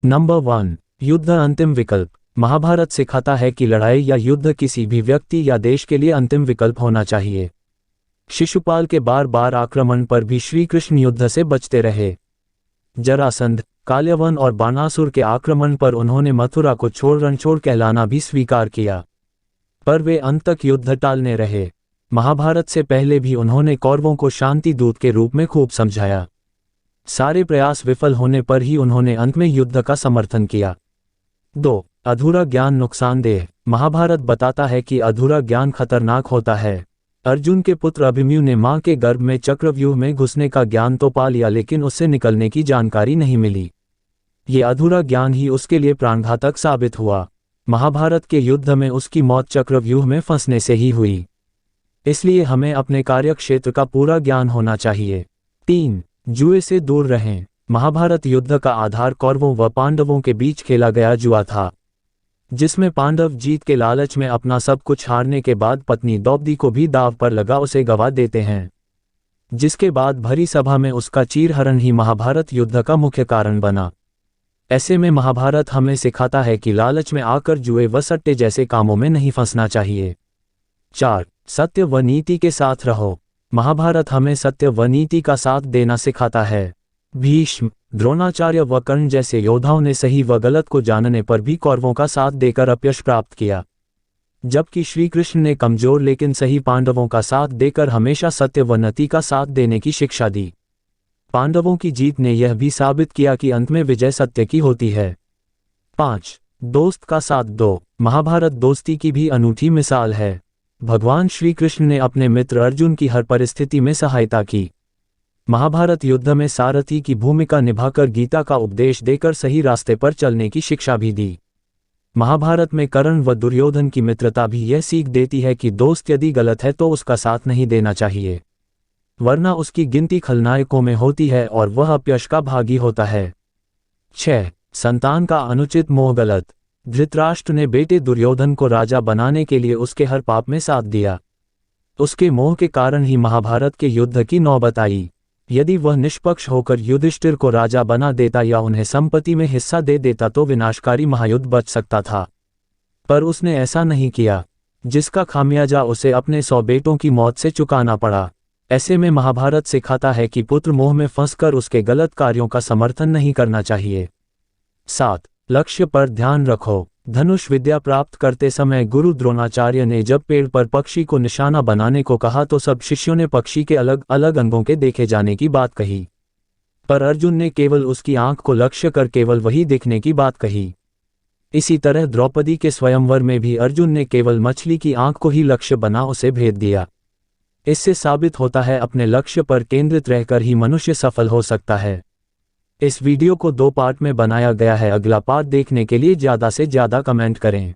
Number 1, युद्ध अंतिम विकल्प। महाभारत सिखाता है कि लड़ाई या युद्ध किसी भी व्यक्ति या देश के लिए अंतिम विकल्प होना चाहिए। शिशुपाल के बार बार आक्रमण पर भी श्री कृष्ण युद्ध से बचते रहे। जरासंध, काल्यवन और बाणासुर के आक्रमण पर उन्होंने मथुरा को छोड़ रणछोड़ कहलाना भी स्वीकार किया, पर वे अंत तक युद्ध टालने रहे। महाभारत से पहले भी उन्होंने कौरवों को शांति दूत के रूप में खूब समझाया। सारे प्रयास विफल होने पर ही उन्होंने अंत में युद्ध का समर्थन किया। 2. अधूरा ज्ञान नुकसानदेह। महाभारत बताता है कि अधूरा ज्ञान खतरनाक होता है। अर्जुन के पुत्र अभिमन्यु ने मां के गर्भ में चक्रव्यूह में घुसने का ज्ञान तो पा लिया, लेकिन उससे निकलने की जानकारी नहीं मिली। ये अधूरा ज्ञान ही उसके लिए प्राणघातक साबित हुआ। महाभारत के युद्ध में उसकी मौत चक्रव्यूह में फंसने से ही हुई। इसलिए हमें अपने कार्यक्षेत्र का पूरा ज्ञान होना चाहिए। 3. जुए से दूर रहें। महाभारत युद्ध का आधार कौरवों व पांडवों के बीच खेला गया जुआ था, जिसमें पांडव जीत के लालच में अपना सब कुछ हारने के बाद पत्नी द्रौपदी को भी दांव पर लगा उसे गवा देते हैं, जिसके बाद भरी सभा में उसका चीरहरण ही महाभारत युद्ध का मुख्य कारण बना। ऐसे में महाभारत हमें सिखाता है कि लालच में आकर जुए व सट्टे जैसे कामों में नहीं फंसना चाहिए। 4. सत्य व नीति के साथ रहो। महाभारत हमें सत्य व नीति का साथ देना सिखाता है। भीष्म, द्रोणाचार्य व कर्ण जैसे योद्धाओं ने सही व गलत को जानने पर भी कौरवों का साथ देकर अपयश प्राप्त किया, जबकि श्री कृष्ण ने कमजोर लेकिन सही पांडवों का साथ देकर हमेशा सत्य व नीति का साथ देने की शिक्षा दी। पांडवों की जीत ने यह भी साबित किया कि अंत में विजय सत्य की होती है। 5. दोस्त का साथ दो। महाभारत दोस्ती की भी अनूठी मिसाल है। भगवान श्री कृष्ण ने अपने मित्र अर्जुन की हर परिस्थिति में सहायता की। महाभारत युद्ध में सारथी की भूमिका निभाकर गीता का उपदेश देकर सही रास्ते पर चलने की शिक्षा भी दी। महाभारत में कर्ण व दुर्योधन की मित्रता भी यह सीख देती है कि दोस्त यदि गलत है तो उसका साथ नहीं देना चाहिए, वरना उसकी गिनती खलनायकों में होती है और वह अपयश का भागी होता है। 6. संतान का अनुचित मोह गलत। धृतराष्ट्र ने बेटे दुर्योधन को राजा बनाने के लिए उसके हर पाप में साथ दिया। उसके मोह के कारण ही महाभारत के युद्ध की नौबत आई। यदि वह निष्पक्ष होकर युधिष्ठिर को राजा बना देता या उन्हें संपत्ति में हिस्सा दे देता तो विनाशकारी महायुद्ध बच सकता था, पर उसने ऐसा नहीं किया, जिसका खामियाजा उसे अपने 100 बेटों की मौत से चुकाना पड़ा। ऐसे में महाभारत सिखाता है कि पुत्र मोह में फंसकर उसके गलत कार्यों का समर्थन नहीं करना चाहिए। 7. लक्ष्य पर ध्यान रखो। धनुष विद्या प्राप्त करते समय गुरु द्रोणाचार्य ने जब पेड़ पर पक्षी को निशाना बनाने को कहा तो सब शिष्यों ने पक्षी के अलग अलग अंगों के देखे जाने की बात कही, पर अर्जुन ने केवल उसकी आंख को लक्ष्य कर केवल वही देखने की बात कही। इसी तरह द्रौपदी के स्वयंवर में भी अर्जुन ने केवल मछली की आंख को ही लक्ष्य बना उसे भेद दिया। इससे साबित होता है अपने लक्ष्य पर केंद्रित रहकर ही मनुष्य सफल हो सकता है। इस वीडियो को 2 पार्ट में बनाया गया है। अगला पार्ट देखने के लिए ज़्यादा से ज़्यादा कमेंट करें।